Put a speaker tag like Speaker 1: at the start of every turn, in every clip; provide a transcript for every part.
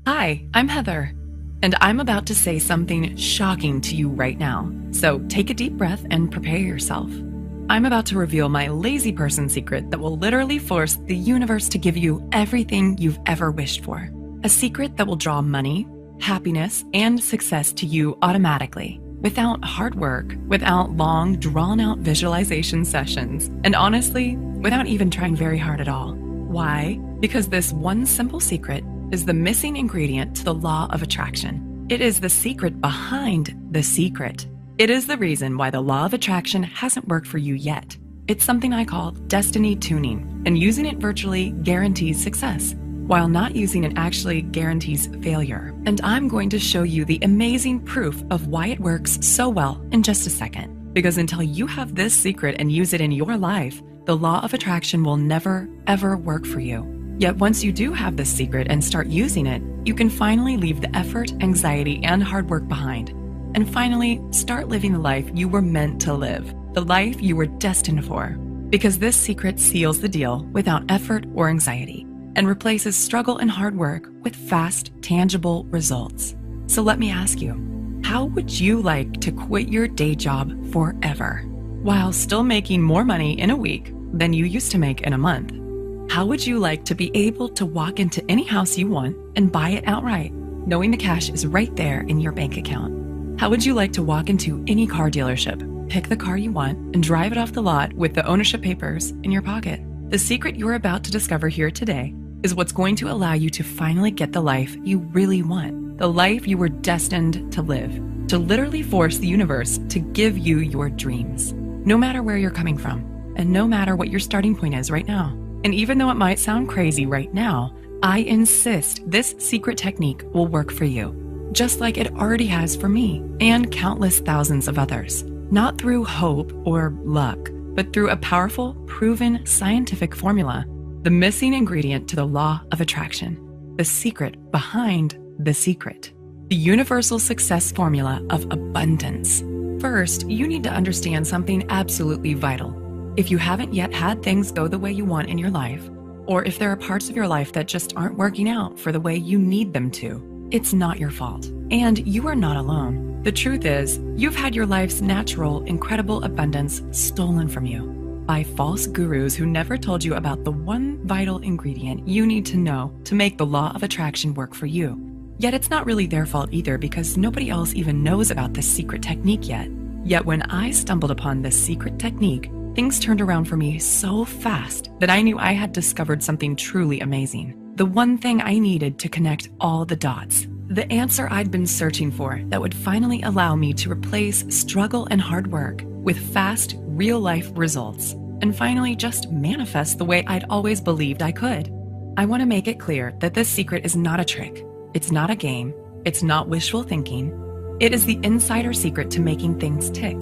Speaker 1: Hi, I'm Heather, and I'm about to say something shocking to you right now. So take a deep breath and prepare yourself. I'm about to reveal my lazy person secret that will literally force the universe to give you everything you've ever wished for. A secret that will draw money, happiness, and success to you automatically, without hard work, without long, drawn-out visualization sessions, and honestly, without even trying very hard at all. Why? Because this one simple secret is the missing ingredient to the law of attraction. It is the secret behind the secret. It is the reason why the law of attraction hasn't worked for you yet. It's something I call destiny tuning, and using it virtually guarantees success, while not using it actually guarantees failure. And I'm going to show you the amazing proof of why it works so well in just a second. Because until you have this secret and use it in your life, the law of attraction will never, ever work for you. Yet once you do have this secret and start using it, you can finally leave the effort, anxiety, and hard work behind. And finally, start living the life you were meant to live, the life you were destined for. Because this secret seals the deal without effort or anxiety, and replaces struggle and hard work with fast, tangible results. So let me ask you, how would you like to quit your day job forever, while still making more money in a week than you used to make in a month? How would you like to be able to walk into any house you want and buy it outright, knowing the cash is right there in your bank account? How would you like to walk into any car dealership, pick the car you want, and drive it off the lot with the ownership papers in your pocket? The secret you're about to discover here today is what's going to allow you to finally get the life you really want, the life you were destined to live, to literally force the universe to give you your dreams, no matter where you're coming from, and no matter what your starting point is right now. And even though it might sound crazy right now, I insist this secret technique will work for you, just like it already has for me and countless thousands of others. Not through hope or luck, but through a powerful, proven scientific formula, the missing ingredient to the law of attraction, the secret behind the secret, the universal success formula of abundance. First, you need to understand something absolutely vital. If you haven't yet had things go the way you want in your life, or if there are parts of your life that just aren't working out for the way you need them to, it's not your fault. And you are not alone. The truth is, you've had your life's natural, incredible abundance stolen from you by false gurus who never told you about the one vital ingredient you need to know to make the law of attraction work for you. Yet it's not really their fault either, because nobody else even knows about this secret technique yet. Yet when I stumbled upon this secret technique, things turned around for me so fast that I knew I had discovered something truly amazing. The one thing I needed to connect all the dots. The answer I'd been searching for that would finally allow me to replace struggle and hard work with fast, real-life results, and finally just manifest the way I'd always believed I could. I want to make it clear that this secret is not a trick. It's not a game. It's not wishful thinking. It is the insider secret to making things tick,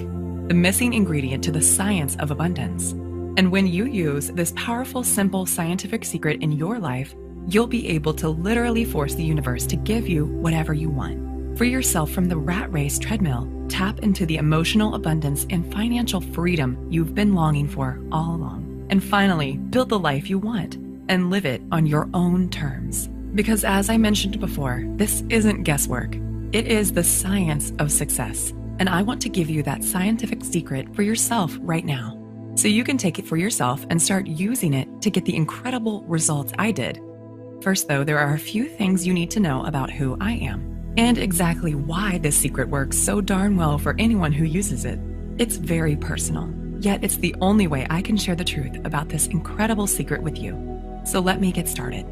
Speaker 1: the missing ingredient to the science of abundance. And when you use this powerful, simple scientific secret in your life, you'll be able to literally force the universe to give you whatever you want. Free yourself from the rat race treadmill. Tap into the emotional abundance and financial freedom you've been longing for all along. And finally, build the life you want and live it on your own terms. Because as I mentioned before, this isn't guesswork. It is the science of success. And I want to give you that scientific secret for yourself right now, so you can take it for yourself and start using it to get the incredible results I did. First though, there are a few things you need to know about who I am, and exactly why this secret works so darn well for anyone who uses it. It's very personal, yet it's the only way I can share the truth about this incredible secret with you. So let me get started.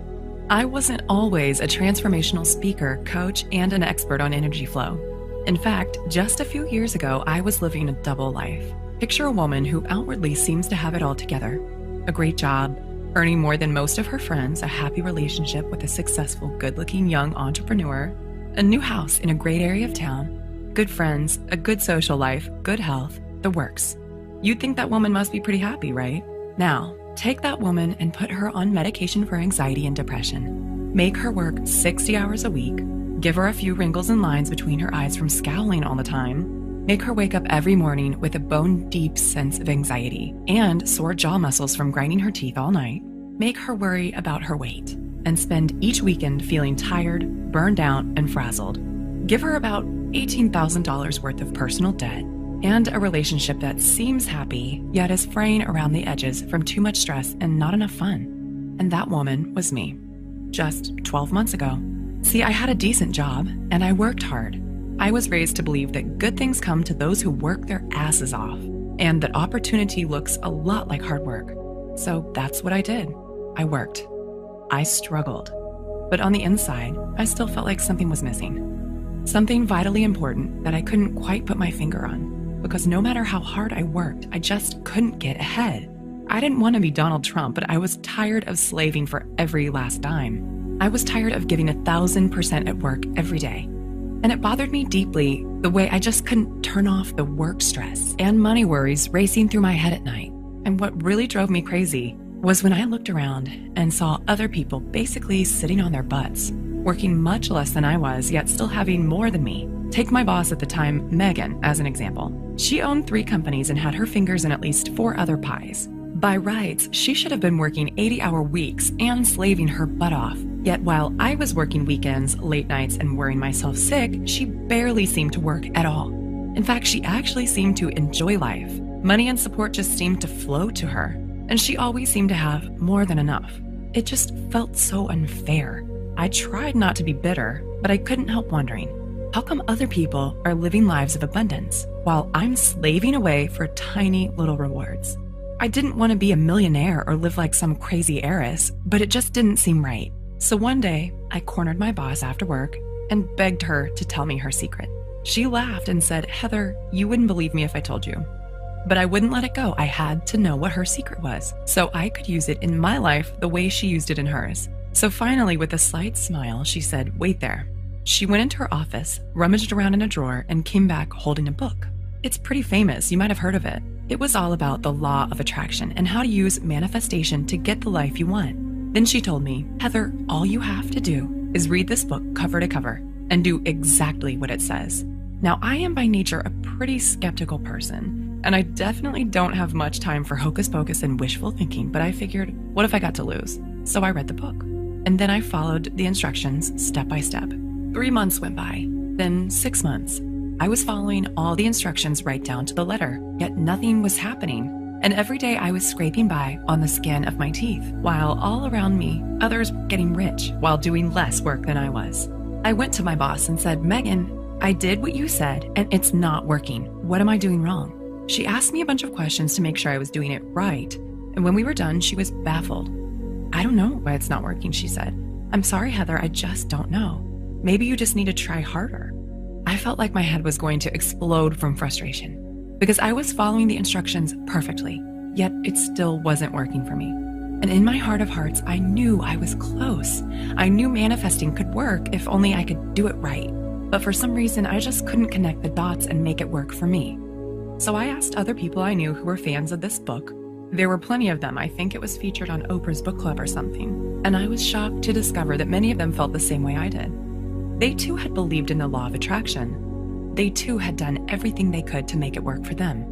Speaker 1: I wasn't always a transformational speaker, coach, and an expert on energy flow. In fact, just a few years ago, I was living a double life. Picture a woman who outwardly seems to have it all together. A great job, earning more than most of her friends, a happy relationship with a successful, good-looking young entrepreneur, a new house in a great area of town, good friends, a good social life, good health, the works. You'd think that woman must be pretty happy, right? Now, take that woman and put her on medication for anxiety and depression. Make her work 60 hours a week. Give her a few wrinkles and lines between her eyes from scowling all the time. Make her wake up every morning with a bone-deep sense of anxiety and sore jaw muscles from grinding her teeth all night. Make her worry about her weight. and spend each weekend feeling tired, burned out, and frazzled. Give her about $18,000 worth of personal debt and a relationship that seems happy, yet is fraying around the edges from too much stress and not enough fun. And that woman was me, just 12 months ago. See, I had a decent job, and I worked hard. I was raised to believe that good things come to those who work their asses off, and that opportunity looks a lot like hard work. So that's what I did. I worked. I struggled. But on the inside, I still felt like something was missing. Something vitally important that I couldn't quite put my finger on. Because no matter how hard I worked, I just couldn't get ahead. I didn't want to be Donald Trump, but I was tired of slaving for every last dime. I was tired of giving 1,000% at work every day. And it bothered me deeply the way I just couldn't turn off the work stress and money worries racing through my head at night. And what really drove me crazy was when I looked around and saw other people basically sitting on their butts, working much less than I was, yet still having more than me. Take my boss at the time, Megan, as an example. She owned 3 companies and had her fingers in at least 4 other pies. By rights, she should have been working 80-hour weeks and slaving her butt off. Yet while I was working weekends, late nights, and worrying myself sick, she barely seemed to work at all. In fact, she actually seemed to enjoy life. Money and support just seemed to flow to her, and she always seemed to have more than enough. It just felt so unfair. I tried not to be bitter, but I couldn't help wondering, how come other people are living lives of abundance while I'm slaving away for tiny little rewards? I didn't want to be a millionaire or live like some crazy heiress, but it just didn't seem right. So one day, I cornered my boss after work and begged her to tell me her secret. She laughed and said, "Heather, you wouldn't believe me if I told you." But I wouldn't let it go. I had to know what her secret was, so I could use it in my life the way she used it in hers. So finally, with a slight smile, she said, "Wait there." She went into her office, rummaged around in a drawer, and came back holding a book. It's pretty famous. You might have heard of it. It was all about the law of attraction and how to use manifestation to get the life you want. Then she told me, "Heather, all you have to do is read this book cover to cover and do exactly what it says." Now, I am by nature a pretty skeptical person, and I definitely don't have much time for hocus pocus and wishful thinking, but I figured, what if I got to lose? So I read the book. And then I followed the instructions step by step. 3 months went by, then 6 months. I was following all the instructions right down to the letter, yet nothing was happening. And every day I was scraping by on the skin of my teeth, while all around me, others were getting rich while doing less work than I was. I went to my boss and said, "Megan, I did what you said, and it's not working. What am I doing wrong?" She asked me a bunch of questions to make sure I was doing it right. And when we were done, she was baffled. "I don't know why it's not working," she said. "I'm sorry, Heather, I just don't know. Maybe you just need to try harder." I felt like my head was going to explode from frustration because I was following the instructions perfectly, yet it still wasn't working for me. And in my heart of hearts, I knew I was close. I knew manifesting could work if only I could do it right. But for some reason, I just couldn't connect the dots and make it work for me. So I asked other people I knew who were fans of this book. There were plenty of them. I think it was featured on Oprah's book club or something. And I was shocked to discover that many of them felt the same way I did. They too had believed in the law of attraction. They too had done everything they could to make it work for them.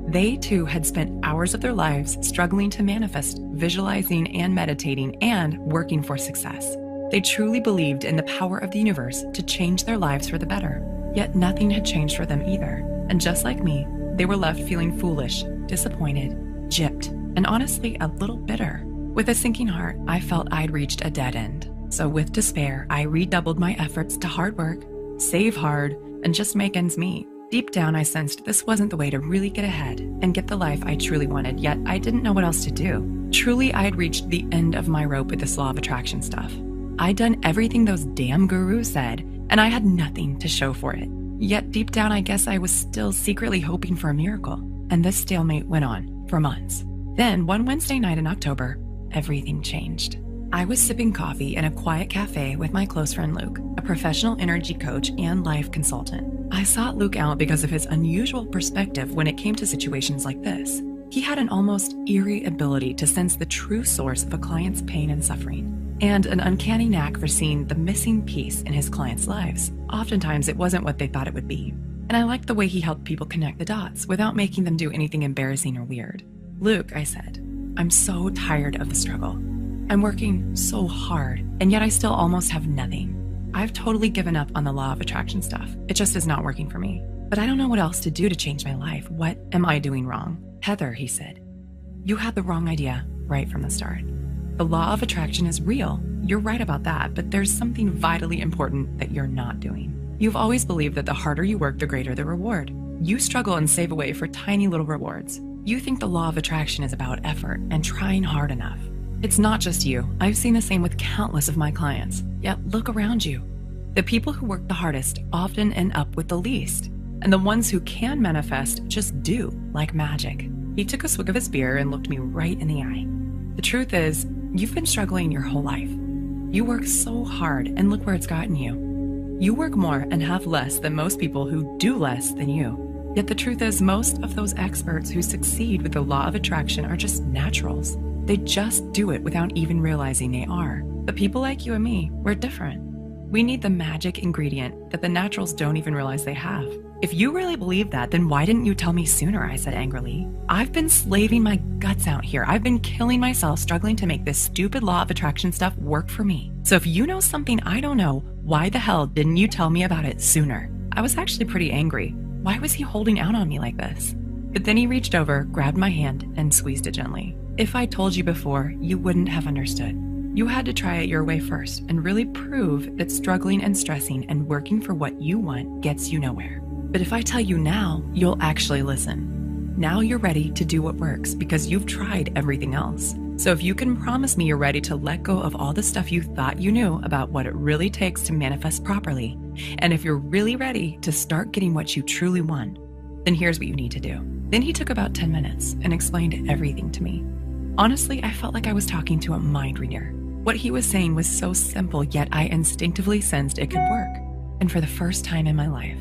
Speaker 1: They too had spent hours of their lives struggling to manifest, visualizing and meditating and working for success. They truly believed in the power of the universe to change their lives for the better. Yet nothing had changed for them either. And just like me, they were left feeling foolish, disappointed, gypped, and honestly a little bitter. With a sinking heart, I felt I'd reached a dead end. So with despair, I redoubled my efforts to hard work, save hard, and just make ends meet. Deep down, I sensed this wasn't the way to really get ahead and get the life I truly wanted, yet I didn't know what else to do. Truly, I had reached the end of my rope with this law of attraction stuff. I'd done everything those damn gurus said, and I had nothing to show for it. Yet deep down, I guess I was still secretly hoping for a miracle. And this stalemate went on for months. Then, one Wednesday night in October, everything changed. I was sipping coffee in a quiet cafe with my close friend Luke, a professional energy coach and life consultant. I sought Luke out because of his unusual perspective when it came to situations like this. He had an almost eerie ability to sense the true source of a client's pain and suffering, and an uncanny knack for seeing the missing piece in his clients' lives. Oftentimes, it wasn't what they thought it would be. And I liked the way he helped people connect the dots without making them do anything embarrassing or weird. "Luke," I said, "I'm so tired of the struggle. I'm working so hard, and yet I still almost have nothing. I've totally given up on the law of attraction stuff. It just is not working for me. But I don't know what else to do to change my life. What am I doing wrong? Heather, he said, you had the wrong idea right from the start. The law of attraction is real. You're right about that, but there's something vitally important that you're not doing. You've always believed that the harder you work, the greater the reward. You struggle and save away for tiny little rewards. You think the law of attraction is about effort and trying hard enough. It's not just you. I've seen the same with countless of my clients. Yet look around you. The people who work the hardest often end up with the least. And the ones who can manifest just do, like magic. He took a swig of his beer and looked me right in the eye. The truth is, you've been struggling your whole life. You work so hard, and look where it's gotten you. You work more and have less than most people who do less than you. Yet the truth is, most of those experts who succeed with the law of attraction are just naturals. They just do it without even realizing they are. But people like you and me, we're different. We need the magic ingredient that the naturals don't even realize they have. If you really believe that, then why didn't you tell me sooner? I said angrily. I've been slaving my guts out here. I've been killing myself struggling to make this stupid law of attraction stuff work for me. So if you know something I don't know, why the hell didn't you tell me about it sooner? I was actually pretty angry. Why was he holding out on me like this? But then he reached over, grabbed my hand, and squeezed it gently. If I told you before, you wouldn't have understood. You had to try it your way first and really prove that struggling and stressing and working for what you want gets you nowhere. But if I tell you now, you'll actually listen. Now you're ready to do what works because you've tried everything else. So if you can promise me you're ready to let go of all the stuff you thought you knew about what it really takes to manifest properly, and if you're really ready to start getting what you truly want, then here's what you need to do. Then he took about 10 minutes and explained everything to me. Honestly, I felt like I was talking to a mind reader. What he was saying was so simple, yet I instinctively sensed it could work. And for the first time in my life,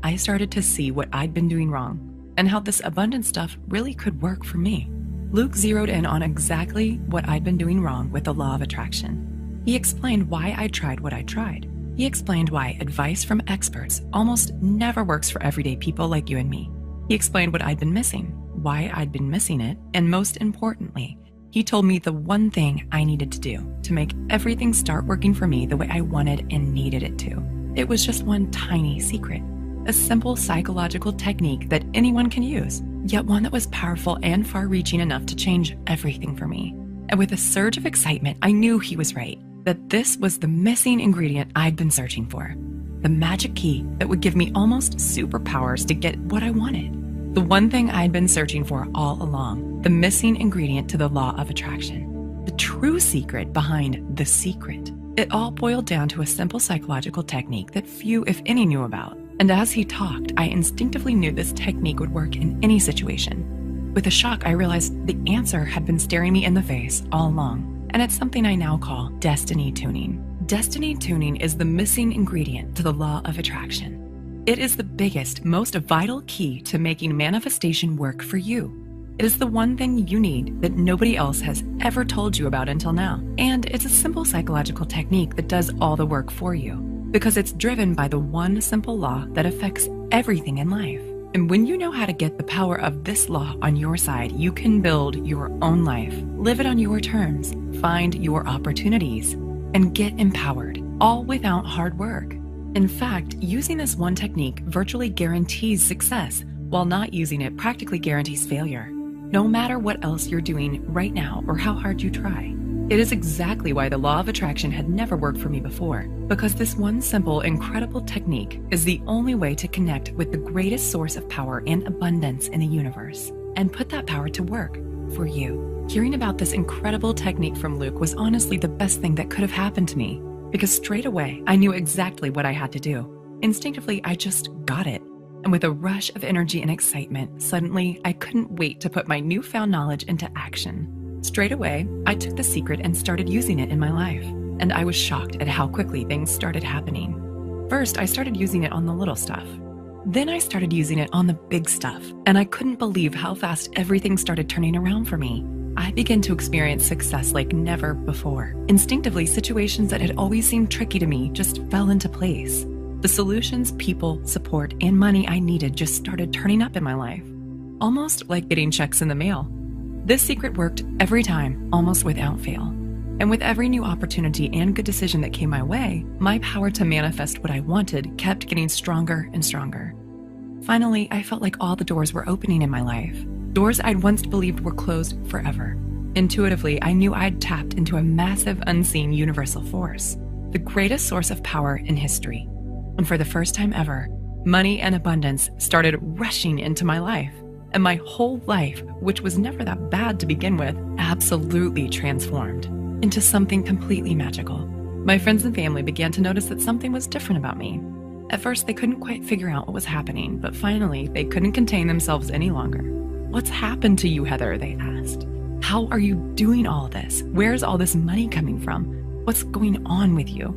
Speaker 1: I started to see what I'd been doing wrong and how this abundant stuff really could work for me. Luke zeroed in on exactly what I'd been doing wrong with the law of attraction. He explained why I tried what I tried. He explained why advice from experts almost never works for everyday people like you and me. He explained what I'd been missing, why I'd been missing it, and most importantly, he told me the one thing I needed to do to make everything start working for me the way I wanted and needed it to. It was just one tiny secret, a simple psychological technique that anyone can use, yet one that was powerful and far-reaching enough to change everything for me. And with a surge of excitement, I knew he was right, that this was the missing ingredient I'd been searching for, the magic key that would give me almost superpowers to get what I wanted. The one thing I'd been searching for all along, the missing ingredient to the law of attraction, the true secret behind the secret. It all boiled down to a simple psychological technique that few, if any, knew about. And as he talked, I instinctively knew this technique would work in any situation. With a shock, I realized the answer had been staring me in the face all along, and it's something I now call destiny tuning. Destiny tuning is the missing ingredient to the law of attraction. It is the biggest, most vital key to making manifestation work for you. It is the one thing you need that nobody else has ever told you about until now. And it's a simple psychological technique that does all the work for you, because it's driven by the one simple law that affects everything in life. And when you know how to get the power of this law on your side, you can build your own life, live it on your terms, find your opportunities, and get empowered, all without hard work. In fact, using this one technique virtually guarantees success, while not using it practically guarantees failure, no matter what else you're doing right now or how hard you try. It is exactly why the law of attraction had never worked for me before, because this one simple, incredible technique is the only way to connect with the greatest source of power and abundance in the universe, and put that power to work for you. Hearing about this incredible technique from Luke was honestly the best thing that could have happened to me, because straight away, I knew exactly what I had to do. Instinctively, I just got it. And with a rush of energy and excitement, suddenly, I couldn't wait to put my newfound knowledge into action. Straight away, I took the secret and started using it in my life. And I was shocked at how quickly things started happening. First, I started using it on the little stuff. Then I started using it on the big stuff. And I couldn't believe how fast everything started turning around for me. I began to experience success like never before. Instinctively, situations that had always seemed tricky to me just fell into place. The solutions, people, support, and money I needed just started turning up in my life, almost like getting checks in the mail. This secret worked every time, almost without fail. And with every new opportunity and good decision that came my way, my power to manifest what I wanted kept getting stronger and stronger. Finally, I felt like all the doors were opening in my life, doors I'd once believed were closed forever. Intuitively, I knew I'd tapped into a massive, unseen universal force, the greatest source of power in history. And for the first time ever, money and abundance started rushing into my life. And my whole life, which was never that bad to begin with, absolutely transformed into something completely magical. My friends and family began to notice that something was different about me. At first, they couldn't quite figure out what was happening, but finally, they couldn't contain themselves any longer. "What's happened to you, Heather?" they asked. "How are you doing all this? Where's all this money coming from? What's going on with you?"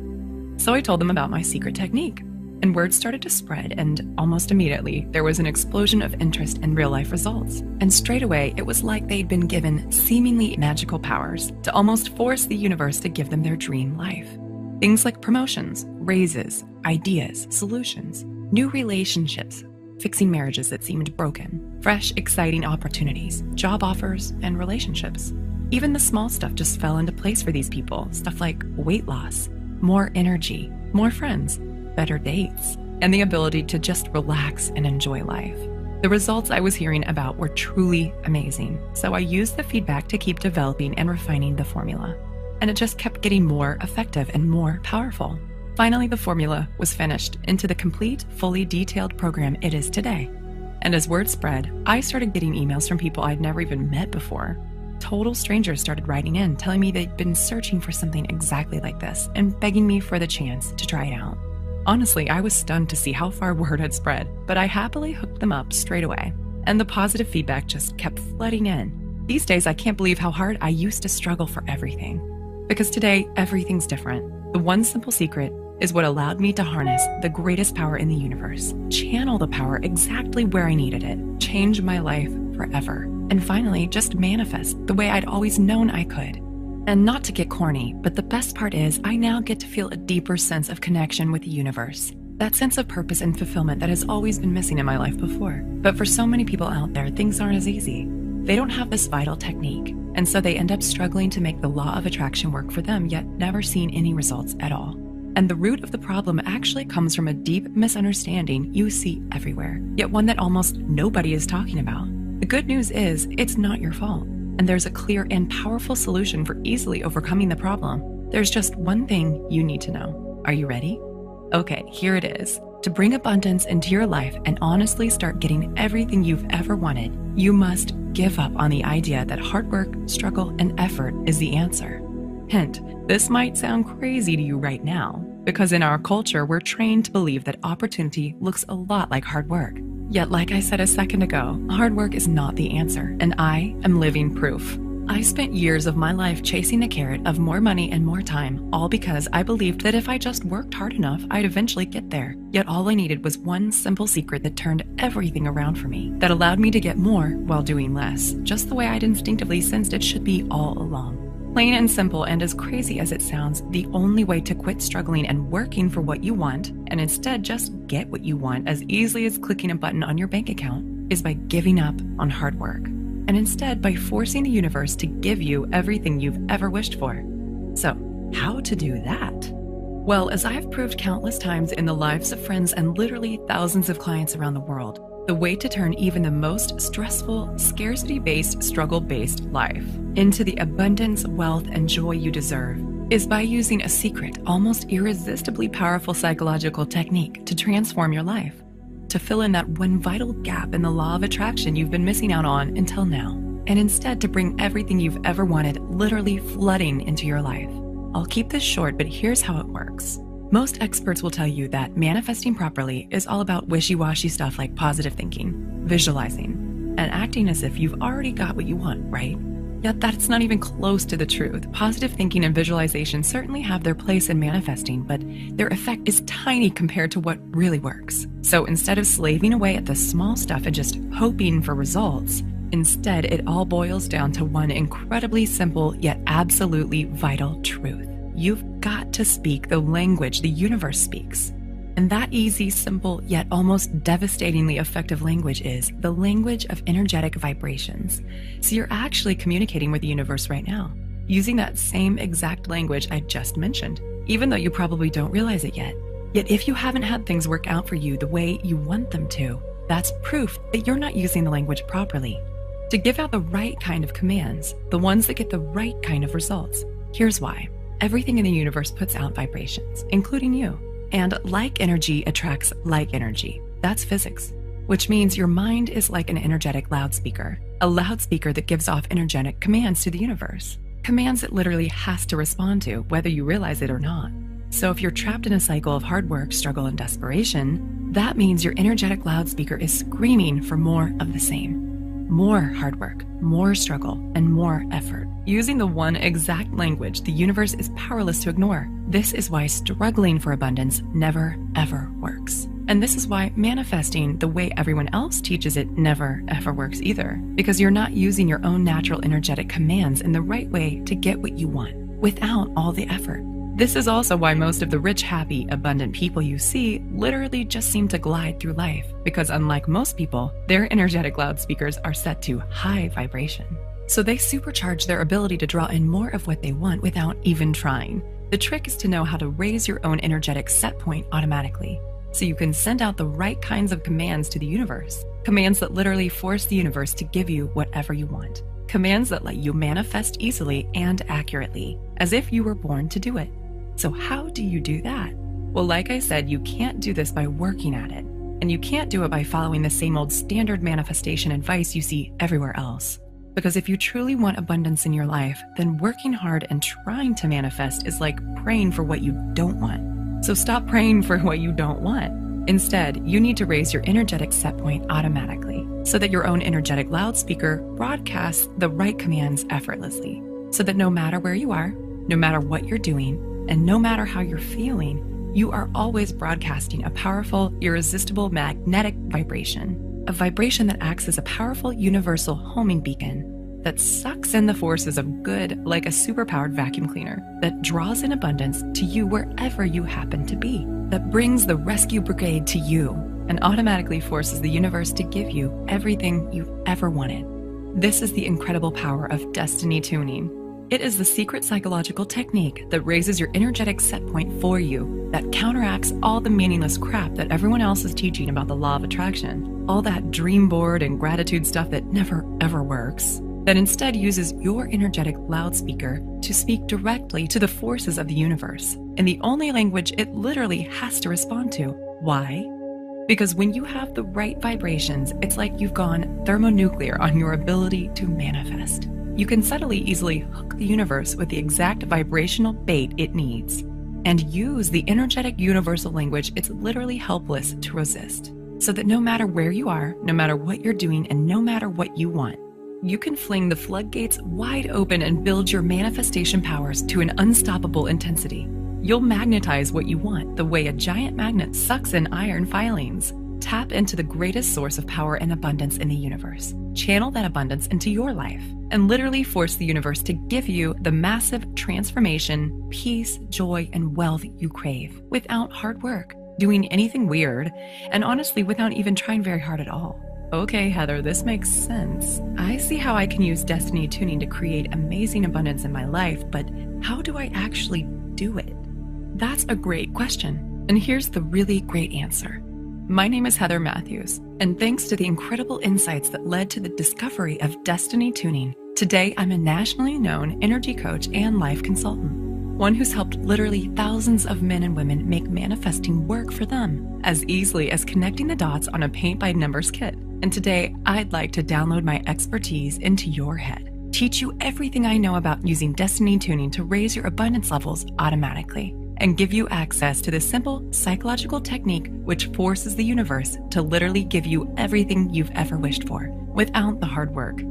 Speaker 1: So I told them about my secret technique. And word started to spread, and almost immediately, there was an explosion of interest in real-life results. And straight away, it was like they'd been given seemingly magical powers to almost force the universe to give them their dream life. Things like promotions, raises, ideas, solutions, new relationships, fixing marriages that seemed broken, fresh, exciting opportunities, job offers, and relationships. Even the small stuff just fell into place for these people, stuff like weight loss, more energy, more friends, better dates, and the ability to just relax and enjoy life. The results I was hearing about were truly amazing, so I used the feedback to keep developing and refining the formula. And it just kept getting more effective and more powerful. Finally, the formula was finished into the complete, fully detailed program it is today. And as word spread, I started getting emails from people I'd never even met before. Total strangers started writing in, telling me they'd been searching for something exactly like this and begging me for the chance to try it out. Honestly, I was stunned to see how far word had spread, but I happily hooked them up straight away. And the positive feedback just kept flooding in. These days, I can't believe how hard I used to struggle for everything. Because today, everything's different. The one simple secret is what allowed me to harness the greatest power in the universe, channel the power exactly where I needed it, change my life forever, and finally, just manifest the way I'd always known I could. And not to get corny, but the best part is I now get to feel a deeper sense of connection with the universe. That sense of purpose and fulfillment that has always been missing in my life before. But for so many people out there, things aren't as easy. They don't have this vital technique, and so they end up struggling to make the law of attraction work for them, yet never seeing any results at all. And the root of the problem actually comes from a deep misunderstanding you see everywhere, yet one that almost nobody is talking about. The good news is, it's not your fault. And there's a clear and powerful solution for easily overcoming the problem. There's just one thing you need to know. Are you ready? Okay, here it is. To bring abundance into your life and honestly start getting everything you've ever wanted, you must give up on the idea that hard work, struggle, and effort is the answer. Hint, this might sound crazy to you right now, because in our culture, we're trained to believe that opportunity looks a lot like hard work. Yet, like I said a second ago, hard work is not the answer, and I am living proof. I spent years of my life chasing the carrot of more money and more time, all because I believed that if I just worked hard enough, I'd eventually get there. Yet all I needed was one simple secret that turned everything around for me, that allowed me to get more while doing less, just the way I'd instinctively sensed it should be all along. Plain and simple, and as crazy as it sounds, the only way to quit struggling and working for what you want, and instead just get what you want as easily as clicking a button on your bank account, is by giving up on hard work. And instead by forcing the universe to give you everything you've ever wished for. So, how to do that? Well, as I've proved countless times in the lives of friends and literally thousands of clients around the world, the way to turn even the most stressful, scarcity-based, struggle-based life into the abundance, wealth, and joy you deserve is by using a secret, almost irresistibly powerful psychological technique to transform your life, to fill in that one vital gap in the law of attraction you've been missing out on until now, and instead to bring everything you've ever wanted literally flooding into your life. I'll keep this short, but here's how it works. Most experts will tell you that manifesting properly is all about wishy-washy stuff like positive thinking, visualizing, and acting as if you've already got what you want, right? Yet that's not even close to the truth. Positive thinking and visualization certainly have their place in manifesting, but their effect is tiny compared to what really works. So instead of slaving away at the small stuff and just hoping for results, instead it all boils down to one incredibly simple yet absolutely vital truth. You've got to speak the language the universe speaks. And that easy, simple, yet almost devastatingly effective language is the language of energetic vibrations. So you're actually communicating with the universe right now. using that same exact language I just mentioned, even though you probably don't realize it yet. Yet if you haven't had things work out for you the way you want them to, that's proof that you're not using the language properly. To give out the right kind of commands, the ones that get the right kind of results. Here's why. Everything in the universe puts out vibrations, including you. And like energy attracts like energy. That's physics. Which means your mind is like an energetic loudspeaker. A loudspeaker that gives off energetic commands to the universe. Commands it literally has to respond to, whether you realize it or not. So if you're trapped in a cycle of hard work, struggle, and desperation, that means your energetic loudspeaker is screaming for more of the same. More hard work, more struggle, and more effort. Using the one exact language the universe is powerless to ignore. This is why struggling for abundance never, ever works. And this is why manifesting the way everyone else teaches it never, ever works either. Because you're not using your own natural energetic commands in the right way to get what you want, without all the effort. This is also why most of the rich, happy, abundant people you see literally just seem to glide through life, because unlike most people, their energetic loudspeakers are set to high vibration. So they supercharge their ability to draw in more of what they want without even trying. The trick is to know how to raise your own energetic set point automatically, so you can send out the right kinds of commands to the universe. Commands that literally force the universe to give you whatever you want. Commands that let you manifest easily and accurately, as if you were born to do it. So how do you do that? Well, like I said, you can't do this by working at it. And you can't do it by following the same old standard manifestation advice you see everywhere else. Because if you truly want abundance in your life, then working hard and trying to manifest is like praying for what you don't want. So stop praying for what you don't want. Instead, you need to raise your energetic set point automatically, so that your own energetic loudspeaker broadcasts the right commands effortlessly. So that no matter where you are, no matter what you're doing, and no matter how you're feeling, you are always broadcasting a powerful, irresistible magnetic vibration. A vibration that acts as a powerful universal homing beacon that sucks in the forces of good like a superpowered vacuum cleaner, that draws in abundance to you wherever you happen to be, that brings the rescue brigade to you and automatically forces the universe to give you everything you've ever wanted. This is the incredible power of destiny tuning. It is the secret psychological technique that raises your energetic set point for you, that counteracts all the meaningless crap that everyone else is teaching about the law of attraction, all that dream board and gratitude stuff that never ever works, that instead uses your energetic loudspeaker to speak directly to the forces of the universe, in the only language it literally has to respond to. Why? Because when you have the right vibrations, it's like you've gone thermonuclear on your ability to manifest. You can subtly easily hook the universe with the exact vibrational bait it needs and use the energetic universal language it's literally helpless to resist. So that no matter where you are, no matter what you're doing, and no matter what you want, you can fling the floodgates wide open and build your manifestation powers to an unstoppable intensity. You'll magnetize what you want the way a giant magnet sucks in iron filings. Tap into the greatest source of power and abundance in the universe. Channel that abundance into your life and literally force the universe to give you the massive transformation, peace, joy, and wealth you crave without hard work, doing anything weird, and honestly without even trying very hard at all. Okay, Heather, this makes sense. I see how I can use destiny tuning to create amazing abundance in my life, but how do I actually do it? That's a great question, and here's the really great answer. My name is Heather Matthews, and thanks to the incredible insights that led to the discovery of destiny tuning, today I'm a nationally known energy coach and life consultant, one who's helped literally thousands of men and women make manifesting work for them as easily as connecting the dots on a paint-by-numbers kit. And today, I'd like to download my expertise into your head, teach you everything I know about using destiny tuning to raise your abundance levels automatically, and give you access to the simple psychological technique which forces the universe to literally give you everything you've ever wished for without the hard work.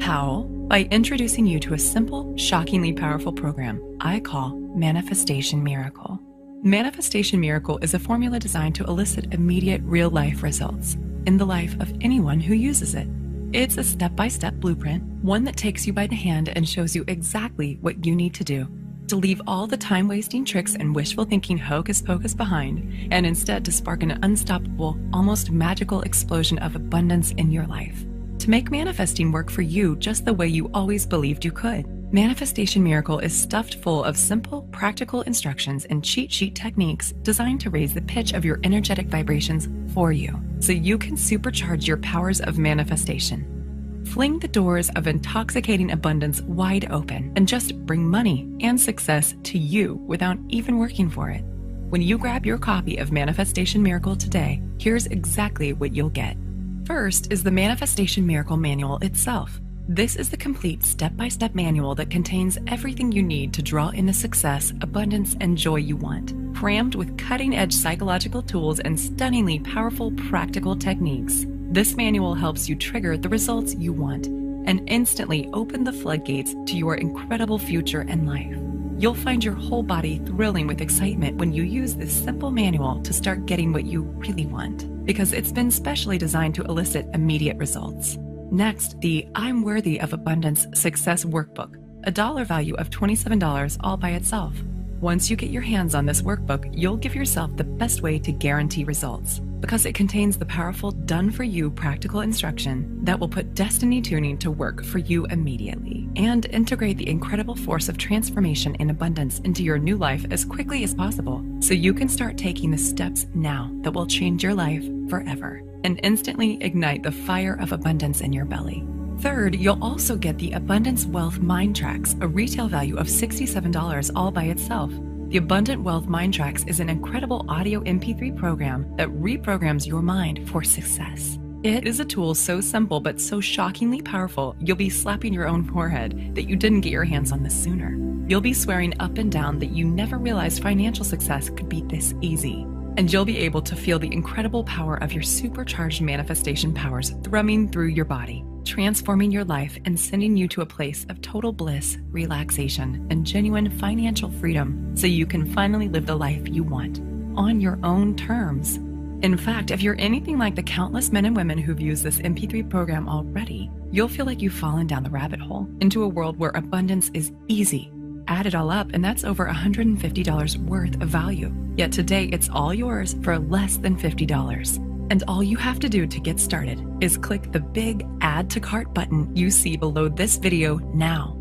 Speaker 1: How? By introducing you to a simple, shockingly powerful program I call Manifestation Miracle. Manifestation Miracle is a formula designed to elicit immediate real-life results in the life of anyone who uses it. It's a step-by-step blueprint, one that takes you by the hand and shows you exactly what you need to do to leave all the time-wasting tricks and wishful thinking hocus-pocus behind, and instead to spark an unstoppable, almost magical explosion of abundance in your life. To make manifesting work for you just the way you always believed you could. Manifestation Miracle is stuffed full of simple, practical instructions and cheat sheet techniques designed to raise the pitch of your energetic vibrations for you, so you can supercharge your powers of manifestation. Fling the doors of intoxicating abundance wide open and just bring money and success to you without even working for it. When you grab your copy of Manifestation Miracle today, here's exactly what you'll get. First is the Manifestation Miracle Manual itself. This is the complete step-by-step manual that contains everything you need to draw in the success, abundance, and joy you want, crammed with cutting-edge psychological tools and stunningly powerful practical techniques. This manual helps you trigger the results you want and instantly open the floodgates to your incredible future and life. You'll find your whole body thrilling with excitement when you use this simple manual to start getting what you really want, because it's been specially designed to elicit immediate results. Next, the I'm Worthy of Abundance Success Workbook, a dollar value of $27 all by itself. Once you get your hands on this workbook, you'll give yourself the best way to guarantee results, because it contains the powerful done-for-you practical instruction that will put destiny tuning to work for you immediately and integrate the incredible force of transformation in abundance into your new life as quickly as possible, so you can start taking the steps now that will change your life forever and instantly ignite the fire of abundance in your belly. Third, you'll also get the Abundance Wealth Mind Tracks, a retail value of $67 all by itself. The Abundant Wealth Mind Tracks is an incredible audio MP3 program that reprograms your mind for success. It is a tool so simple but so shockingly powerful, you'll be slapping your own forehead that you didn't get your hands on this sooner. You'll be swearing up and down that you never realized financial success could be this easy. And you'll be able to feel the incredible power of your supercharged manifestation powers thrumming through your body, transforming your life and sending you to a place of total bliss, relaxation, and genuine financial freedom, so you can finally live the life you want on your own terms. In fact, if you're anything like the countless men and women who've used this MP3 program already, you'll feel like you've fallen down the rabbit hole into a world where abundance is easy. Add it all up, and that's over $150 worth of value. Yet today, it's all yours for less than $50. And all you have to do to get started is click the big Add to Cart button you see below this video now.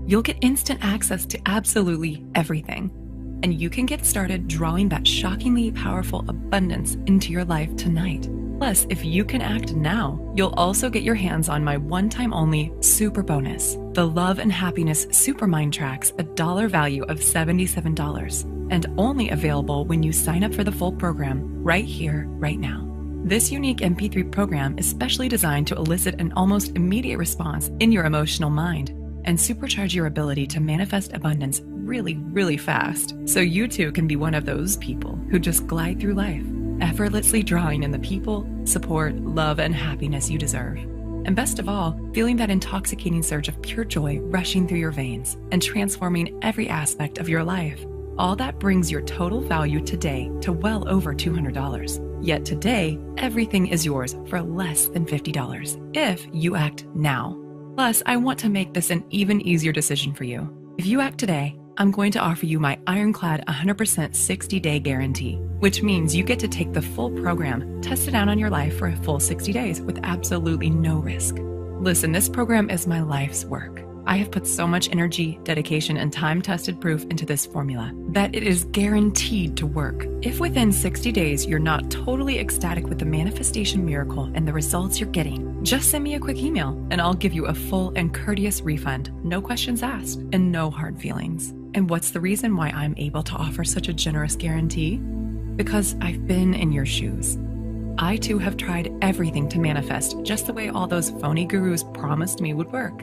Speaker 1: You'll get instant access to absolutely everything, and you can get started drawing that shockingly powerful abundance into your life tonight. Plus, if you can act now, you'll also get your hands on my one-time only super bonus, the Love and Happiness Super Mind Tracks, a dollar value of $77, and only available when you sign up for the full program right here, right now. This unique MP3 program is specially designed to elicit an almost immediate response in your emotional mind and supercharge your ability to manifest abundance really, really fast, so you too can be one of those people who just glide through life, effortlessly drawing in the people, support, love, and happiness you deserve. And best of all, feeling that intoxicating surge of pure joy rushing through your veins and transforming every aspect of your life. All that brings your total value today to well over $200. Yet today, everything is yours for less than $50 if you act now. Plus, I want to make this an even easier decision for you. If you act today, I'm going to offer you my ironclad 100% 60-day guarantee, which means you get to take the full program, test it out on your life for a full 60 days with absolutely no risk. Listen, this program is my life's work. I have put so much energy, dedication, and time-tested proof into this formula that it is guaranteed to work. If within 60 days you're not totally ecstatic with the manifestation miracle and the results you're getting, just send me a quick email and I'll give you a full and courteous refund, no questions asked, and no hard feelings. And what's the reason why I'm able to offer such a generous guarantee? Because I've been in your shoes. I too have tried everything to manifest just the way all those phony gurus promised me would work.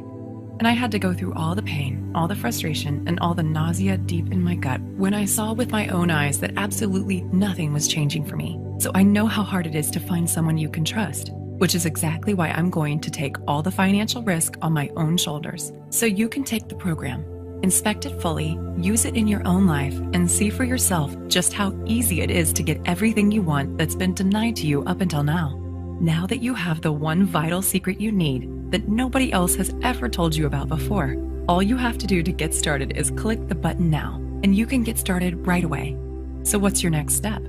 Speaker 1: And I had to go through all the pain, all the frustration, and all the nausea deep in my gut when I saw with my own eyes that absolutely nothing was changing for me. So I know how hard it is to find someone you can trust, which is exactly why I'm going to take all the financial risk on my own shoulders, so you can take the program, inspect it fully, use it in your own life, and see for yourself just how easy it is to get everything you want that's been denied to you up until now. Now that you have the one vital secret you need that nobody else has ever told you about before, all you have to do to get started is click the button now, and you can get started right away. So what's your next step?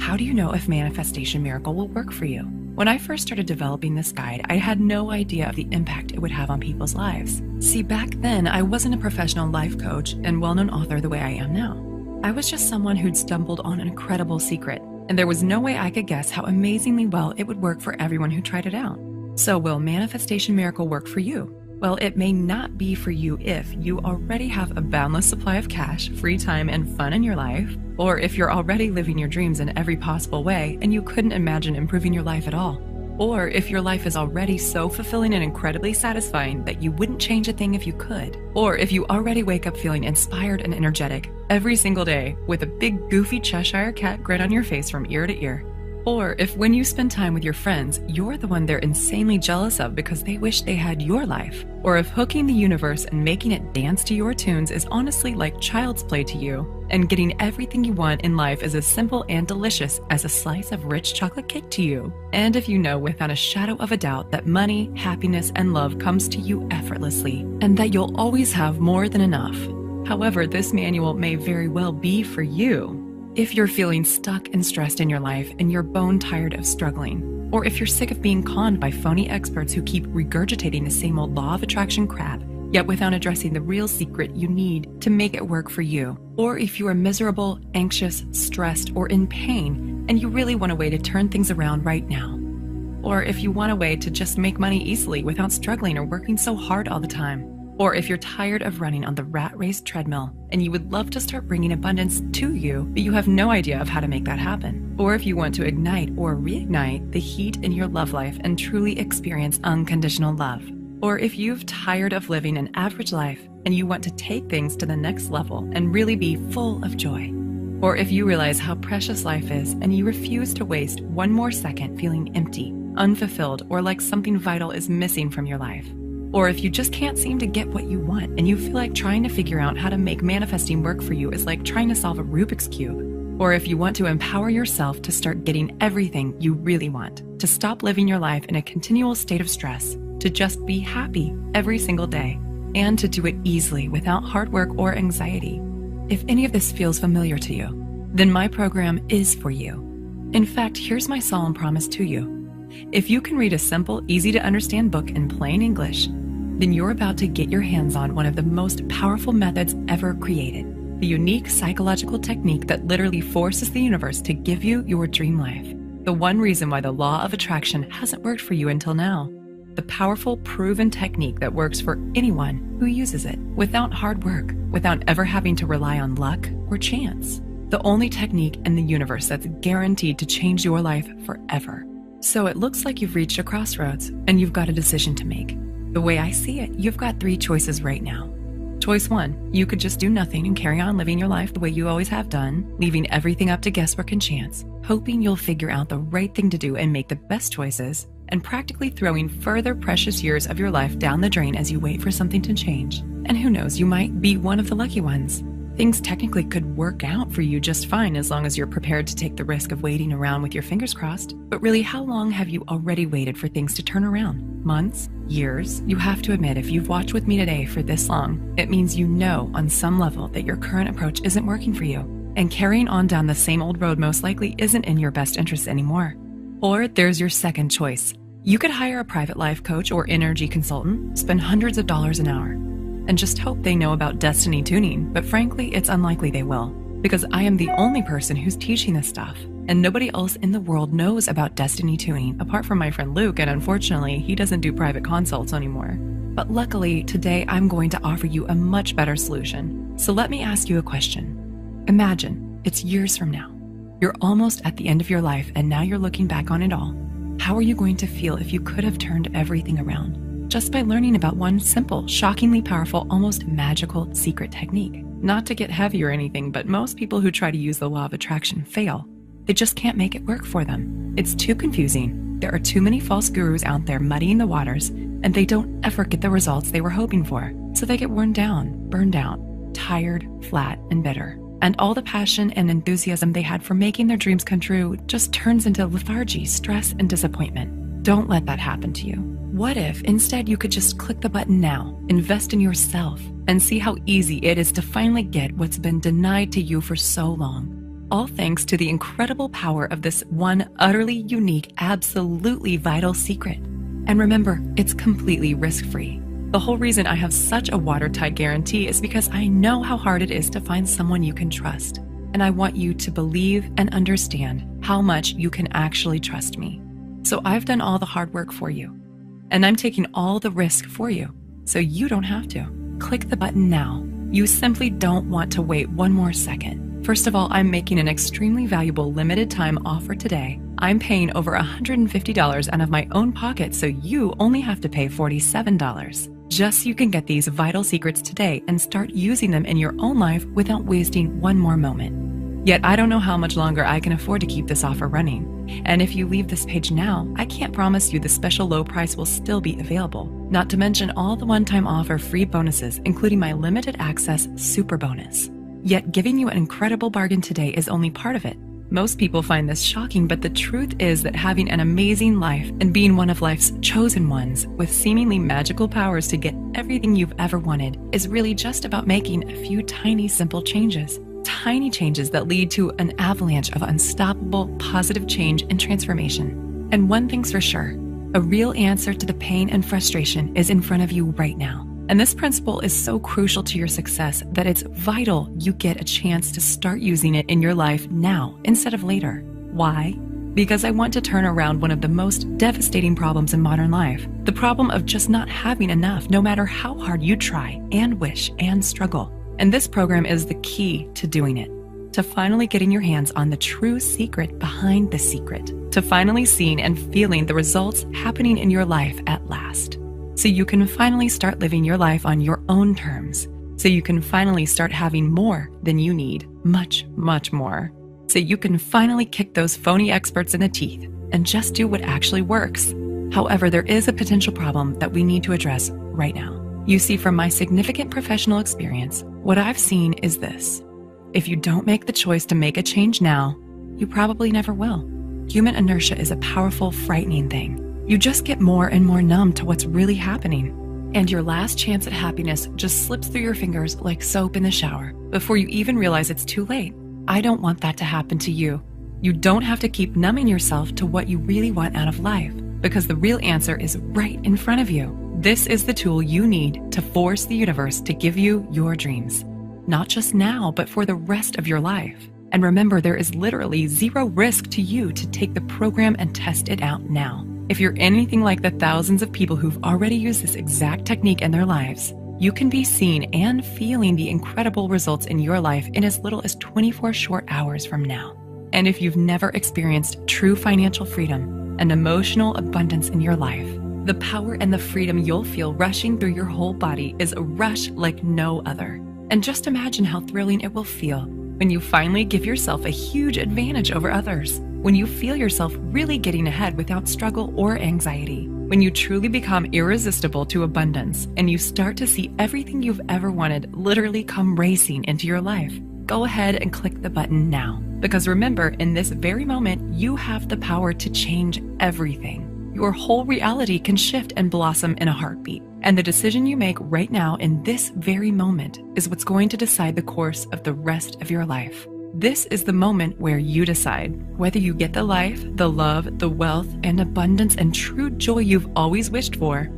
Speaker 1: How do you know if Manifestation Miracle will work for you? When I first started developing this guide, I had no idea of the impact it would have on people's lives. See, back then, I wasn't a professional life coach and well-known author the way I am now. I was just someone who'd stumbled on an incredible secret, and there was no way I could guess how amazingly well it would work for everyone who tried it out. So will Manifestation Miracle work for you? Well, it may not be for you if you already have a boundless supply of cash, free time, and fun in your life, or if you're already living your dreams in every possible way and you couldn't imagine improving your life at all, or if your life is already so fulfilling and incredibly satisfying that you wouldn't change a thing if you could, or if you already wake up feeling inspired and energetic every single day with a big goofy Cheshire cat grin on your face from ear to ear. Or if when you spend time with your friends, you're the one they're insanely jealous of because they wish they had your life. Or if hooking the universe and making it dance to your tunes is honestly like child's play to you, and getting everything you want in life is as simple and delicious as a slice of rich chocolate cake to you. And if you know without a shadow of a doubt that money, happiness, and love comes to you effortlessly, and that you'll always have more than enough. However, this manual may very well be for you. If you're feeling stuck and stressed in your life and you're bone tired of struggling, or if you're sick of being conned by phony experts who keep regurgitating the same old law of attraction crap, yet without addressing the real secret you need to make it work for you, or if you are miserable, anxious, stressed, or in pain, and you really want a way to turn things around right now, or if you want a way to just make money easily without struggling or working so hard all the time, or if you're tired of running on the rat race treadmill and you would love to start bringing abundance to you, but you have no idea of how to make that happen. Or if you want to ignite or reignite the heat in your love life and truly experience unconditional love. Or if you've tired of living an average life and you want to take things to the next level and really be full of joy. Or if you realize how precious life is and you refuse to waste one more second feeling empty, unfulfilled, or like something vital is missing from your life. Or if you just can't seem to get what you want and you feel like trying to figure out how to make manifesting work for you is like trying to solve a Rubik's Cube. Or if you want to empower yourself to start getting everything you really want, to stop living your life in a continual state of stress, to just be happy every single day, and to do it easily without hard work or anxiety. If any of this feels familiar to you, then my program is for you. In fact, here's my solemn promise to you. If you can read a simple, easy to understand book in plain English, then you're about to get your hands on one of the most powerful methods ever created, the unique psychological technique that literally forces the universe to give you your dream life. The one reason why the law of attraction hasn't worked for you until now. The powerful, proven technique that works for anyone who uses it, without hard work, without ever having to rely on luck or chance. The only technique in the universe that's guaranteed to change your life forever. So it looks like you've reached a crossroads and you've got a decision to make. The way I see it, you've got 3 choices right now. Choice 1, you could just do nothing and carry on living your life the way you always have done, leaving everything up to guesswork and chance, hoping you'll figure out the right thing to do and make the best choices, and practically throwing further precious years of your life down the drain as you wait for something to change. And who knows, you might be one of the lucky ones. Things technically could work out for you just fine as long as you're prepared to take the risk of waiting around with your fingers crossed. But really, how long have you already waited for things to turn around? Months? Years? You have to admit, if you've watched with me today for this long, it means you know on some level that your current approach isn't working for you. And carrying on down the same old road most likely isn't in your best interest anymore. Or there's your second choice. You could hire a private life coach or energy consultant, spend hundreds of dollars an hour, and just hope they know about destiny tuning, but frankly, it's unlikely they will, because I am the only person who's teaching this stuff, and nobody else in the world knows about destiny tuning apart from my friend Luke, and unfortunately, he doesn't do private consults anymore. But luckily, today I'm going to offer you a much better solution. So let me ask you a question. Imagine it's years from now. You're almost at the end of your life, and now you're looking back on it all. How are you going to feel if you could have turned everything around? Just by learning about one simple, shockingly powerful, almost magical secret technique. Not to get heavy or anything, but most people who try to use the law of attraction fail. They just can't make it work for them. It's too confusing. There are too many false gurus out there muddying the waters, and they don't ever get the results they were hoping for. So they get worn down, burned out, tired, flat, and bitter. And all the passion and enthusiasm they had for making their dreams come true just turns into lethargy, stress, and disappointment. Don't let that happen to you. What if instead you could just click the button now, invest in yourself, and see how easy it is to finally get what's been denied to you for so long? all thanks to the incredible power of this one utterly unique, absolutely vital secret. And remember, it's completely risk-free. The whole reason I have such a watertight guarantee is because I know how hard it is to find someone you can trust. And I want you to believe and understand how much you can actually trust me. So I've done all the hard work for you. And I'm taking all the risk for you, so you don't have to. Click the button now. You simply don't want to wait one more second. First of all, I'm making an extremely valuable limited time offer today. I'm paying over $150 out of my own pocket, so you only have to pay $47. Just so you can get these vital secrets today and start using them in your own life without wasting one more moment. Yet I don't know how much longer I can afford to keep this offer running. And if you leave this page now, I can't promise you the special low price will still be available. Not to mention all the one-time offer free bonuses, including my limited access super bonus. Yet giving you an incredible bargain today is only part of it. Most people find this shocking, but the truth is that having an amazing life and being one of life's chosen ones with seemingly magical powers to get everything you've ever wanted is really just about making a few tiny, simple changes. Tiny changes that lead to an avalanche of unstoppable, positive change and transformation. And one thing's for sure, a real answer to the pain and frustration is in front of you right now. And this principle is so crucial to your success that it's vital you get a chance to start using it in your life now instead of later. Why? Because I want to turn around one of the most devastating problems in modern life, the problem of just not having enough no matter how hard you try and wish and struggle. And this program is the key to doing it, to finally getting your hands on the true secret behind the secret, to finally seeing and feeling the results happening in your life at last. So you can finally start living your life on your own terms. So you can finally start having more than you need, much, much more. So you can finally kick those phony experts in the teeth and just do what actually works. However, there is a potential problem that we need to address right now. You see, from my significant professional experience, what I've seen is this. If you don't make the choice to make a change now, you probably never will. Human inertia is a powerful, frightening thing. You just get more and more numb to what's really happening. And your last chance at happiness just slips through your fingers like soap in the shower before you even realize it's too late. I don't want that to happen to you. You don't have to keep numbing yourself to what you really want out of life, because the real answer is right in front of you. This is the tool you need to force the universe to give you your dreams. Not just now, but for the rest of your life. And remember, there is literally zero risk to you to take the program and test it out now. If you're anything like the thousands of people who've already used this exact technique in their lives, you can be seeing and feeling the incredible results in your life in as little as 24 short hours from now. And if you've never experienced true financial freedom and emotional abundance in your life, the power and the freedom you'll feel rushing through your whole body is a rush like no other. And just imagine how thrilling it will feel when you finally give yourself a huge advantage over others, when you feel yourself really getting ahead without struggle or anxiety, when you truly become irresistible to abundance and you start to see everything you've ever wanted literally come racing into your life. Go ahead and click the button now, because remember, in this very moment, you have the power to change everything. Your whole reality can shift and blossom in a heartbeat. And the decision you make right now in this very moment is what's going to decide the course of the rest of your life. This is the moment where you decide whether you get the life, the love, the wealth, and abundance and true joy you've always wished for,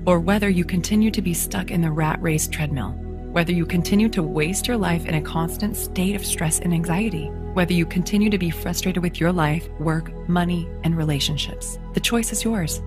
Speaker 1: or whether you continue to be stuck in the rat race treadmill, whether you continue to waste your life in a constant state of stress and anxiety, whether you continue to be frustrated with your life, work, money, and relationships. The choice is yours,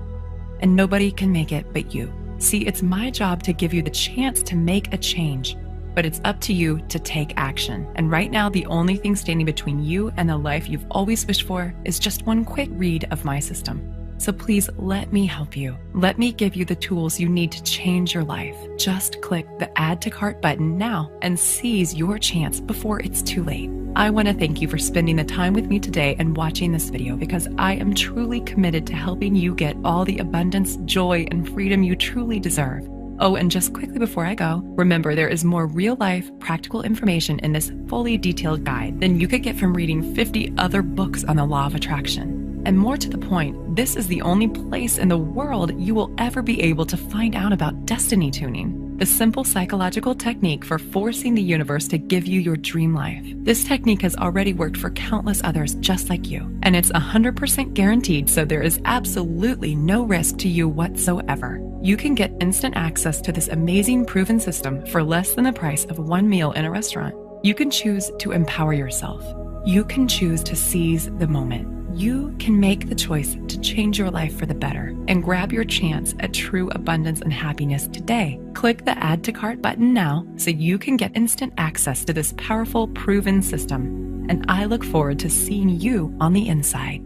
Speaker 1: and nobody can make it but you. See, it's my job to give you the chance to make a change, but it's up to you to take action. And right now, the only thing standing between you and the life you've always wished for is just one quick read of my system. So please let me help you. Let me give you the tools you need to change your life. Just click the Add to Cart button now and seize your chance before it's too late. I want to thank you for spending the time with me today and watching this video, because I am truly committed to helping you get all the abundance, joy, and freedom you truly deserve. Oh, and just quickly before I go, remember there is more real-life, practical information in this fully detailed guide than you could get from reading 50 other books on the law of attraction. And more to the point, this is the only place in the world you will ever be able to find out about destiny tuning. the simple psychological technique for forcing the universe to give you your dream life. This technique has already worked for countless others just like you, and it's 100% guaranteed, so there is absolutely no risk to you whatsoever. You can get instant access to this amazing proven system for less than the price of one meal in a restaurant. You can choose to empower yourself. You can choose to seize the moment. You can make the choice to change your life for the better and grab your chance at true abundance and happiness today. Click the Add to Cart button now so you can get instant access to this powerful, proven system. And I look forward to seeing you on the inside.